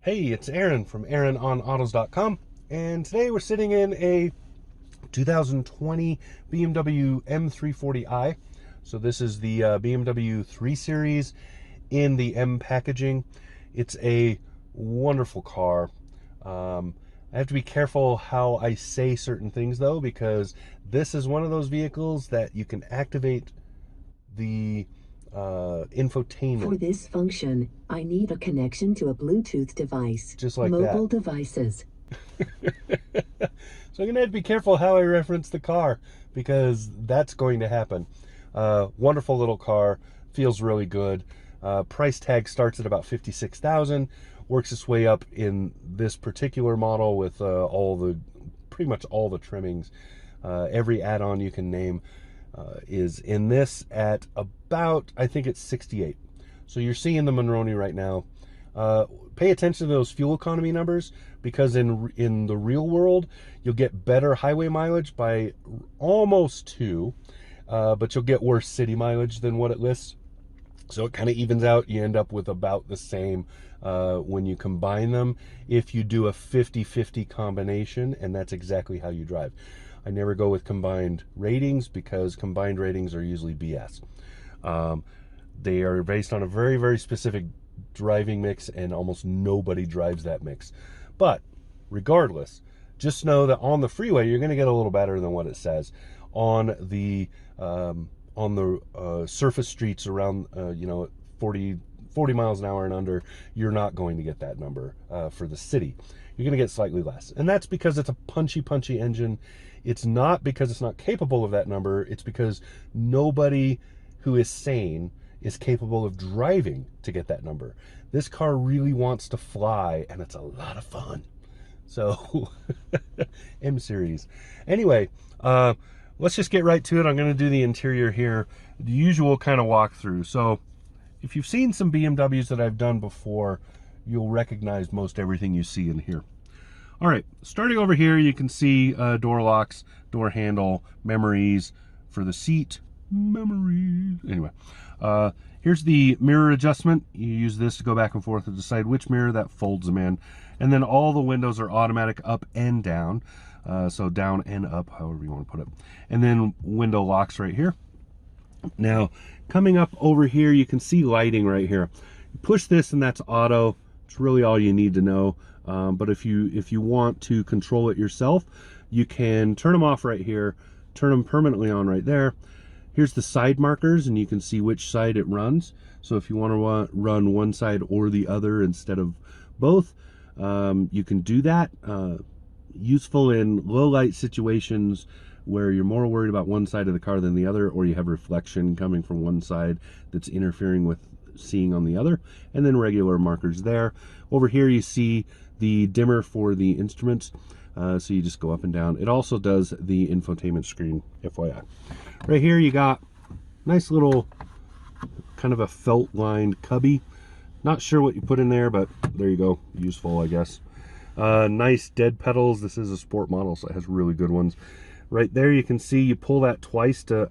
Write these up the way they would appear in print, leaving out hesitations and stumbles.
Hey, it's Aaron from AaronOnAutos.com, and today we're sitting in a 2020 BMW M340i. So this is the BMW 3 Series in the M packaging. It's a wonderful car. I have to be careful how I say certain things though, because this is one of those vehicles that you can activate the infotainment. For this function, I need a connection to a Bluetooth device. Just like Mobile that. devices. So I'm going to have to be careful how I reference the car, because that's going to happen. Wonderful little car, feels really good. Price tag starts at about $56,000, works its way up in this particular model with pretty much all the trimmings. Every add-on you can name is in this at about, I think it's 68. So you're seeing the Monroney right now. Pay attention to those fuel economy numbers, because in the real world, you'll get better highway mileage by almost 2, but you'll get worse city mileage than what it lists. So it kind of evens out. You end up with about the same when you combine them, if you do a 50-50 combination, and that's exactly how you drive. I never go with combined ratings, because combined ratings are usually BS. They are based on a very, very specific driving mix, and almost nobody drives that mix. But regardless, just know that on the freeway, you're going to get a little better than what it says. On the surface streets around, 40 miles an hour and under, you're not going to get that number for the city. You're going to get slightly less. And that's because it's a punchy engine. It's not because it's not capable of that number. It's because nobody who is sane is capable of driving to get that number. This car really wants to fly, and it's a lot of fun. So, M Series. Anyway, let's just get right to it. I'm going to do the interior here, the usual kind of walkthrough. So, if you've seen some BMWs that I've done before, you'll recognize most everything you see in here. All right, starting over here, you can see door locks, door handle, memories for the seat, memories. Anyway, here's the mirror adjustment. You use this to go back and forth to decide which mirror that folds them in. And then all the windows are automatic up and down. So down and up, however you want to put it. And then window locks right here. Now, coming up over here, you can see lighting right here. You push this and that's auto. It's really all you need to know. But if you want to control it yourself, you can turn them off right here, turn them permanently on right there. Here's the side markers, and you can see which side it runs. So if you want to run one side or the other instead of both, you can do that. Useful in low light situations where you're more worried about one side of the car than the other, or you have reflection coming from one side that's interfering with seeing on the other. And then regular markers there. Over here you see the dimmer for the instruments, so you just go up and down. It also does the infotainment screen, FYI. Right here you got nice little kind of a felt lined cubby. Not sure what you put in there, but there you go, useful, I guess. Nice dead pedals. This is a sport model, so it has really good ones. Right there you can see you pull that twice to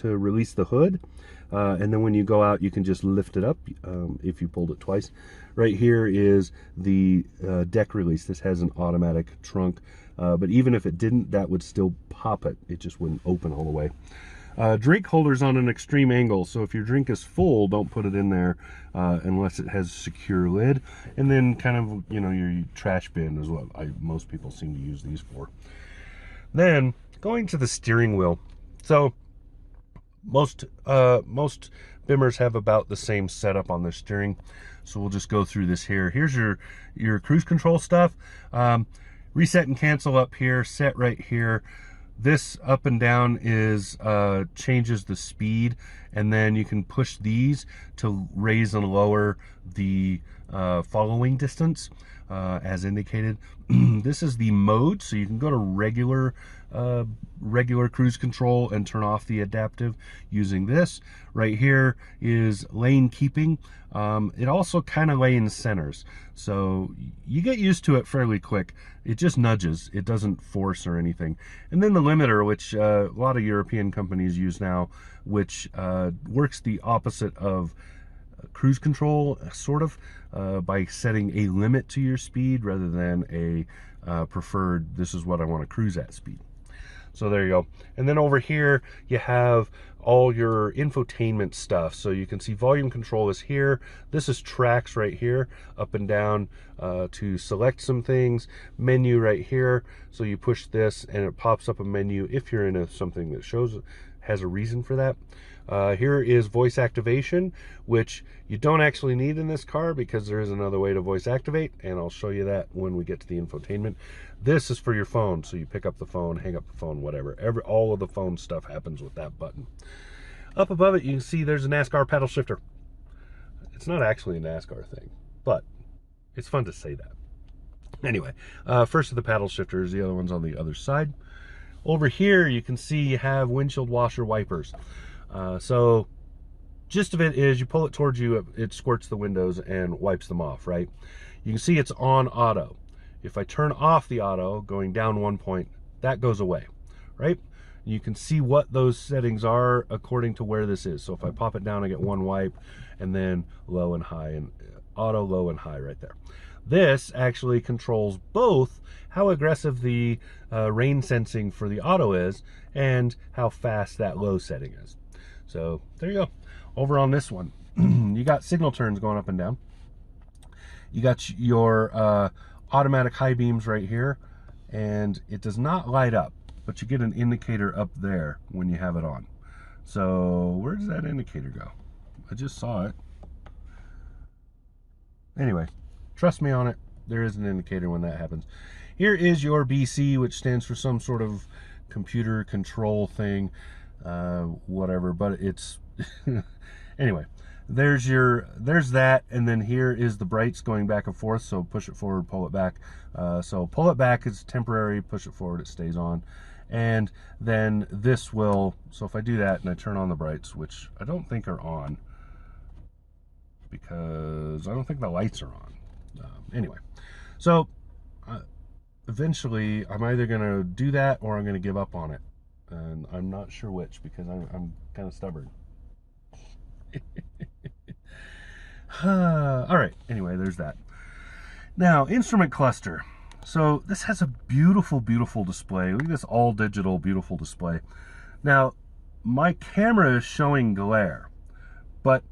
release the hood, and then when you go out you can just lift it up if you pulled it twice. Right here is the deck release. This has an automatic trunk, but even if it didn't, that would still pop it. It just wouldn't open all the way. Drink holders on an extreme angle, so if your drink is full, don't put it in there unless it has a secure lid. And then kind of, your trash bin is what most people seem to use these for. Then going to the steering wheel. So most Bimmers have about the same setup on their steering. So we'll just go through this here. Here's your cruise control stuff. Reset and cancel up here, set right here. This up and down is changes the speed, and then you can push these to raise and lower the following distance as indicated. This is the mode, so you can go to regular cruise control and turn off the adaptive using this. Right here is lane keeping. It also kind of lane centers, so you get used to it fairly quick. It just nudges, it doesn't force or anything. And then the limiter, which a lot of European companies use now, which works the opposite of cruise control, sort of, by setting a limit to your speed rather than a preferred, this is what I want to cruise at speed. So there you go. And then over here, you have all your infotainment stuff. So you can see volume control is here. This is tracks right here, up and down to select some things. Menu right here. So you push this and it pops up a menu if you're in something that has a reason for that. Here is voice activation, which you don't actually need in this car because there is another way to voice activate, and I'll show you that when we get to the infotainment. This is for your phone, so you pick up the phone, hang up the phone, whatever. All of the phone stuff happens with that button. Up above it, you can see there's a Nascar paddle shifter. It's not actually a NASCAR thing, but it's fun to say that. Anyway, first of the paddle shifters, the other one's on the other side. Over here, you can see you have windshield washer wipers. So gist of it is you pull it towards you, it squirts the windows and wipes them off, right? You can see it's on auto. If I turn off the auto, going down 1 point, that goes away, right? You can see what those settings are according to where this is. So if I pop it down, I get 1 wipe, and then low and high, and auto, low and high right there. This actually controls both how aggressive the rain sensing for the auto is and how fast that low setting is. So there you go. Over on this one, you got signal turns going up and down. You got your automatic high beams right here, and it does not light up, but you get an indicator up there when you have it on. So where does that indicator go? I just saw it. Anyway, trust me on it. There is an indicator when that happens. Here is your BC, which stands for some sort of computer control thing, whatever, but it's anyway, there's that, and then here is the brights going back and forth. So push it forward, pull it back. So pull it back is temporary, push it forward, it stays on. And then this will, so if I do that and I turn on the brights, which I don't think are on because I don't think the lights are on. Anyway, so eventually I'm either gonna do that or I'm gonna give up on it, and I'm not sure which because I'm kind of stubborn. All right, anyway, there's that. Now, instrument cluster. So this has a beautiful, beautiful display. Look at this all digital, beautiful display. Now, my camera is showing glare, but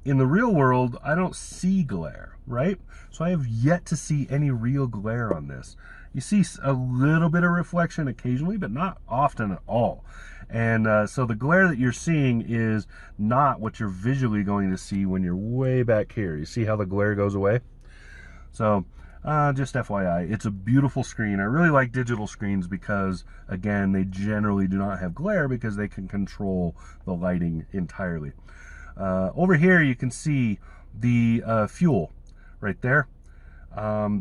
in the real world, I don't see glare, right? So I have yet to see any real glare on this. You see a little bit of reflection occasionally, but not often at all. And so the glare that you're seeing is not what you're visually going to see when you're way back here. You see how the glare goes away? So just FYI, it's a beautiful screen. I really like digital screens because, again, they generally do not have glare because they can control the lighting entirely. Over here, you can see the fuel right there.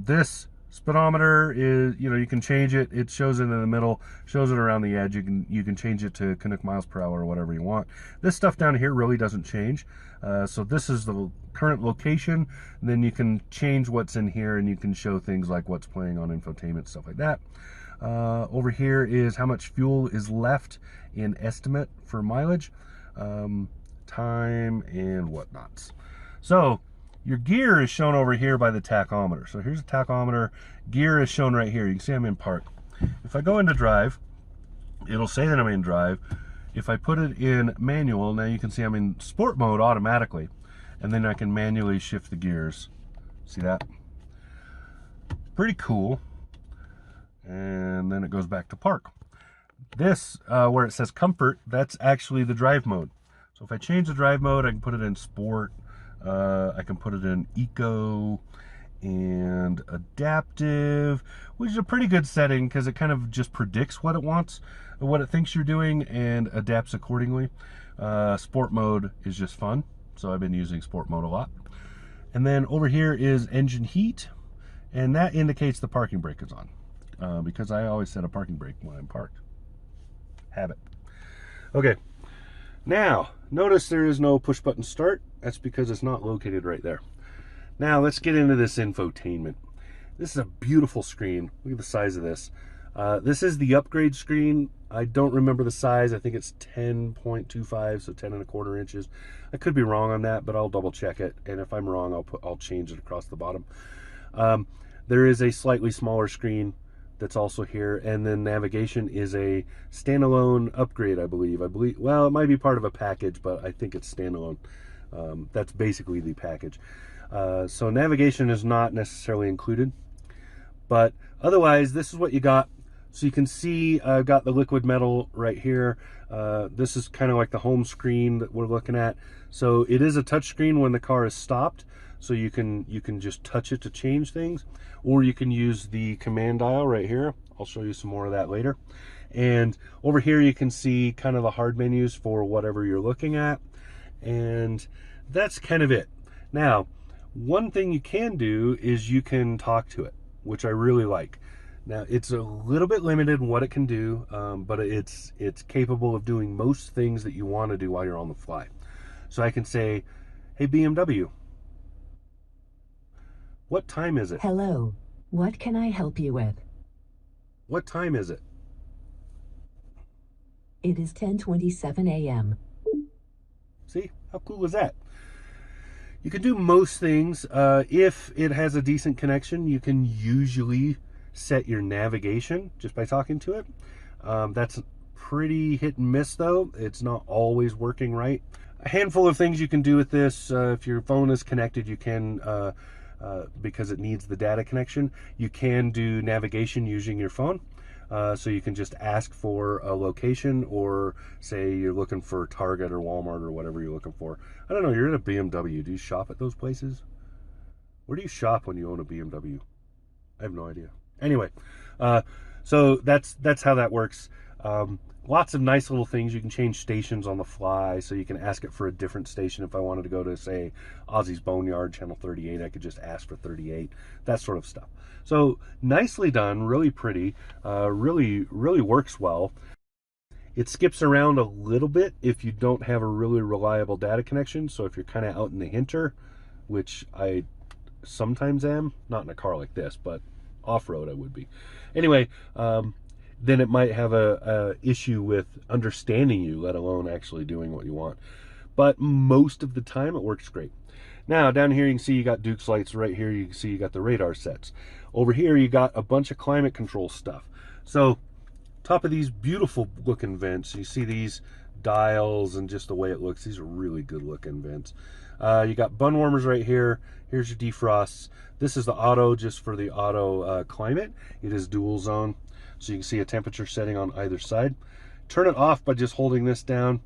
This speedometer is, you can change it. It shows it in the middle, shows it around the edge. You can change it to Canuck miles per hour or whatever you want. This stuff down here really doesn't change. So this is the current location. And then you can change what's in here, and you can show things like what's playing on infotainment, stuff like that. Over here is how much fuel is left in estimate for mileage, time, and whatnots. So your gear is shown over here by the tachometer. So here's a tachometer. Gear is shown right here. You can see I'm in park. If I go into drive, it'll say that I'm in drive. If I put it in manual, now you can see I'm in sport mode automatically. And then I can manually shift the gears. See that? Pretty cool. And then it goes back to park. This, where it says comfort, that's actually the drive mode. So if I change the drive mode, I can put it in sport. I can put it in eco and adaptive, which is a pretty good setting because it kind of just predicts what it wants, what it thinks you're doing, and adapts accordingly. Sport mode is just fun, so I've been using sport mode a lot. And then over here is engine heat, and that indicates the parking brake is on, because I always set a parking brake when I'm parked. Habit. Okay. Now, notice there is no push button start. That's because it's not located right there. Now, let's get into this infotainment. This is a beautiful screen. Look at the size of this. This is the upgrade screen. I don't remember the size. I think it's 10.25, so 10 1/4 inches. I could be wrong on that, but I'll double check it. And if I'm wrong, I'll change it across the bottom. There is a slightly smaller screen that's also here, and then navigation is a standalone upgrade, I believe. Well, it might be part of a package, but I think it's standalone. That's basically the package. So navigation is not necessarily included, but otherwise, this is what you got. So you can see I've got the liquid metal right here. This is kind of like the home screen that we're looking at. So it is a touch screen when the car is stopped. So you can just touch it to change things, or you can use the command dial right here. I'll show you some more of that later. And over here you can see kind of the hard menus for whatever you're looking at. And that's kind of it. Now, one thing you can do is you can talk to it, which I really like. Now, it's a little bit limited in what it can do, but it's capable of doing most things that you want to do while you're on the fly. So I can say, hey, BMW, what time is it? Hello. What can I help you with? What time is it? It is 10:27 a.m. See, how cool is that? You can do most things. If it has a decent connection, you can usually set your navigation just by talking to it. That's pretty hit and miss though. It's not always working right. A handful of things you can do with this. If your phone is connected, you can, because it needs the data connection, you can do navigation using your phone. So you can just ask for a location, or say you're looking for Target or Walmart or whatever you're looking for. I don't know, you're in a BMW. Do you shop at those places? Where do you shop when you own a BMW? I have no idea. Anyway, so that's how that works. Lots of nice little things. You can change stations on the fly, so you can ask it for a different station. If I wanted to go to, say, Ozzy's Boneyard, channel 38, I could just ask for 38, that sort of stuff. So nicely done, really pretty, really works well. It skips around a little bit if you don't have a really reliable data connection. So if you're kind of out in the hinter, which I sometimes am, not in a car like this, but off-road I would be. Anyway, then it might have a issue with understanding you, let alone actually doing what you want. But most of the time it works great. Now down here you can see you got Duke's lights. Right here you can see you got the radar sets. Over here you got a bunch of climate control stuff. So top of these beautiful looking vents, you see these dials and just the way it looks. These are really good looking vents. You got bun warmers right here. Here's your defrosts. This is the auto, just for the auto climate. It is dual zone, so you can see a temperature setting on either side. Turn it off by just holding this down.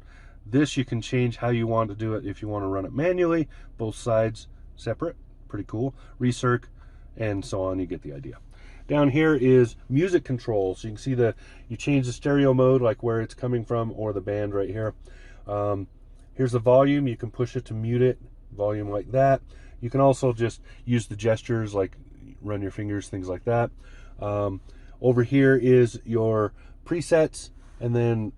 This you can change how you want to do it. If you want to run it manually, both sides separate, pretty cool. Recirc and so on, you get the idea. Down here is music control, so you can see you change the stereo mode, like where it's coming from, or the band right here. Here's the volume. You can push it to mute it, volume like that. You can also just use the gestures, like run your fingers, things like that. Over here is your presets, and then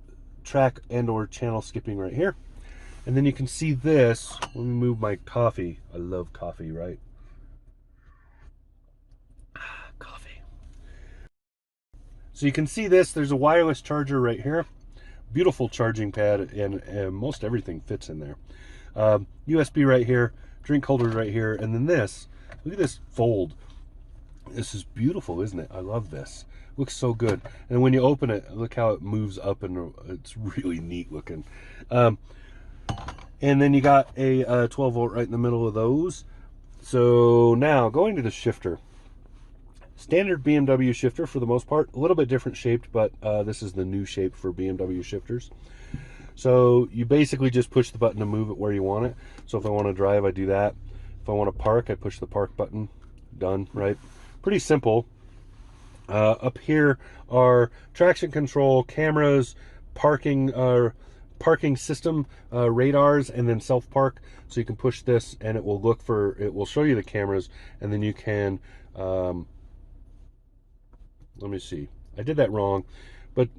track and or channel skipping right here. And then you can see this. Let me move my coffee. I love coffee, right? Coffee. So you can see this. There's a wireless charger right here. Beautiful charging pad, and most everything fits in there. USB right here, drink holders right here, and then this. Look at this fold. This is beautiful, isn't it? I love this. Looks so good. And when you open it, look how it moves up, and it's really neat looking. And then you got a 12 volt right in the middle of those. So now going to the shifter. Standard BMW shifter for the most part, a little bit different shaped, but this is the new shape for BMW shifters. So you basically just push the button to move it where you want it. So if I want to drive, I do that. If I want to park, I push the park button. Done, right? Pretty simple. Up here are traction control, cameras, parking system, radars, and then self park. So you can push this and it will show you the cameras, and then you can, let me see. I did that wrong, but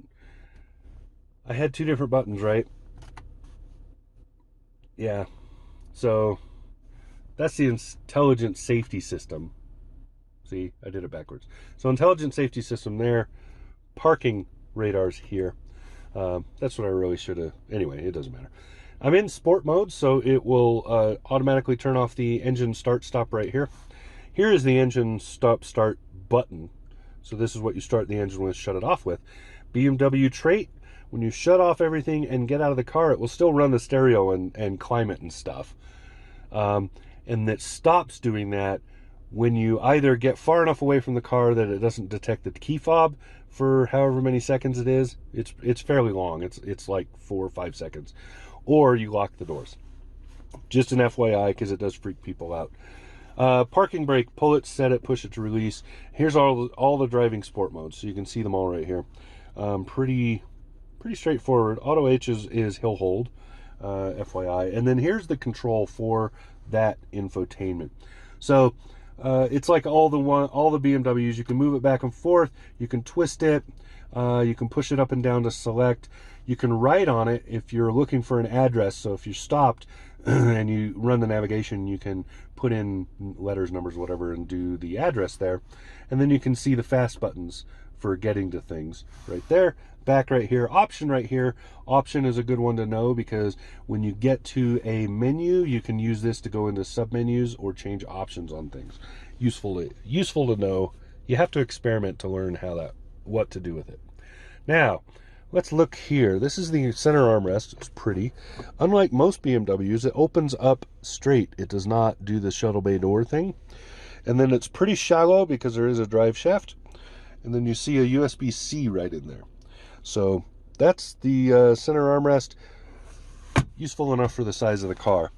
I had two different buttons, right? Yeah. So that's the intelligent safety system. See, I did it backwards. So intelligent safety system there, parking radars here. That's what I really should have. Anyway, it doesn't matter. I'm in sport mode, so it will automatically turn off the engine start-stop right here. Here is the engine stop-start button. So this is what you start the engine with, shut it off with. BMW trait, when you shut off everything and get out of the car, it will still run the stereo and climate and stuff. And it stops doing that when you either get far enough away from the car that it doesn't detect the key fob for however many seconds it is. It's fairly long. It's like 4 or 5 seconds. Or you lock the doors. Just an FYI, because it does freak people out. Parking brake, pull it, set it, push it to release. Here's all the driving sport modes, so you can see them all right here. Pretty straightforward. Auto H is hill hold, FYI. And then here's the control for that infotainment. So it's like all the BMWs. You can move it back and forth. You can twist it. You can push it up and down to select. You can write on it if you're looking for an address. So if you're stopped and you run the navigation, you can put in letters, numbers, whatever, and do the address there. And then you can see the fast buttons for getting to things right there. Back right here, option right here. Option is a good one to know because when you get to a menu, you can use this to go into submenus or change options on things. Useful to know. You have to experiment to learn what to do with it. Now, let's look here. This is the center armrest. It's pretty. Unlike most BMWs, it opens up straight. It does not do the shuttle bay door thing. And then it's pretty shallow because there is a drive shaft. And then you see a USB-C right in there. So that's the center armrest. Useful enough for the size of the car.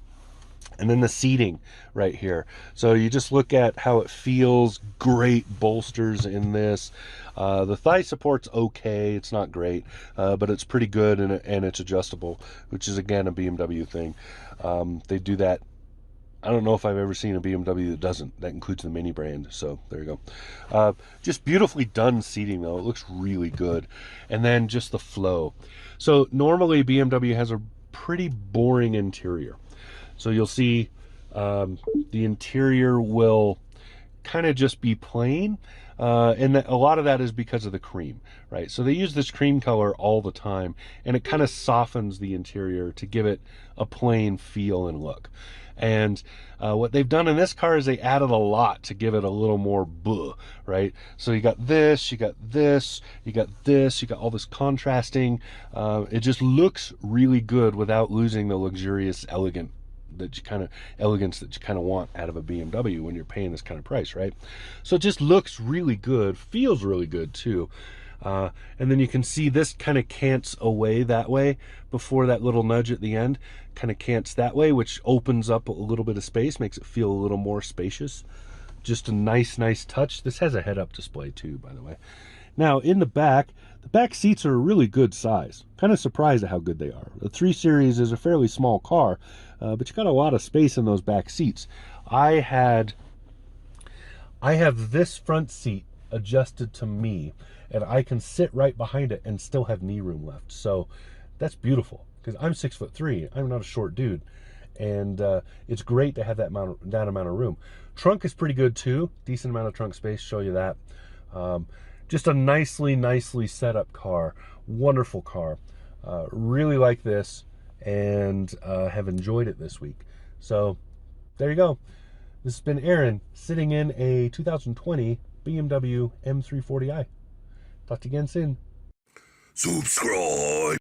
And then the seating right here. So you just look at how it feels. Great bolsters in this. The thigh support's okay. It's not great, but it's pretty good, and it's adjustable, which is, again, a BMW thing. They do that. I don't know if I've ever seen a BMW that doesn't. That includes the Mini brand, so there you go. Just beautifully done seating, though. It looks really good. And then just the flow. So normally BMW has a pretty boring interior. So you'll see the interior will kind of just be plain. And a lot of that is because of the cream, right? So they use this cream color all the time, and it kind of softens the interior to give it a plain feel and look. And what they've done in this car is they added a lot to give it a little more bleh, right? So you got this, you got this, you got this, you got all this contrasting. It just looks really good without losing the luxurious, elegance that you kind of want out of a BMW when you're paying this kind of price, right? So it just looks really good, feels really good too. And then you can see this kind of cants away that way before that little nudge at the end, kind of cants that way, which opens up a little bit of space, makes it feel a little more spacious. Just a nice touch. This has a head-up display too, by the way. Now in the back seats are a really good size. Kind of surprised at how good they are. The 3 Series is a fairly small car, but you got a lot of space in those back seats. I have this front seat adjusted to me, and I can sit right behind it and still have knee room left. So that's beautiful because I'm 6'3". I'm not a short dude, and it's great to have that amount of room. Trunk is pretty good too. Decent amount of trunk space. Show you that. Just a nicely set up car. Wonderful car. Really like this, and have enjoyed it this week. So there you go. This has been Aaron sitting in a 2020 BMW M340i. Talk to you again soon. Subscribe.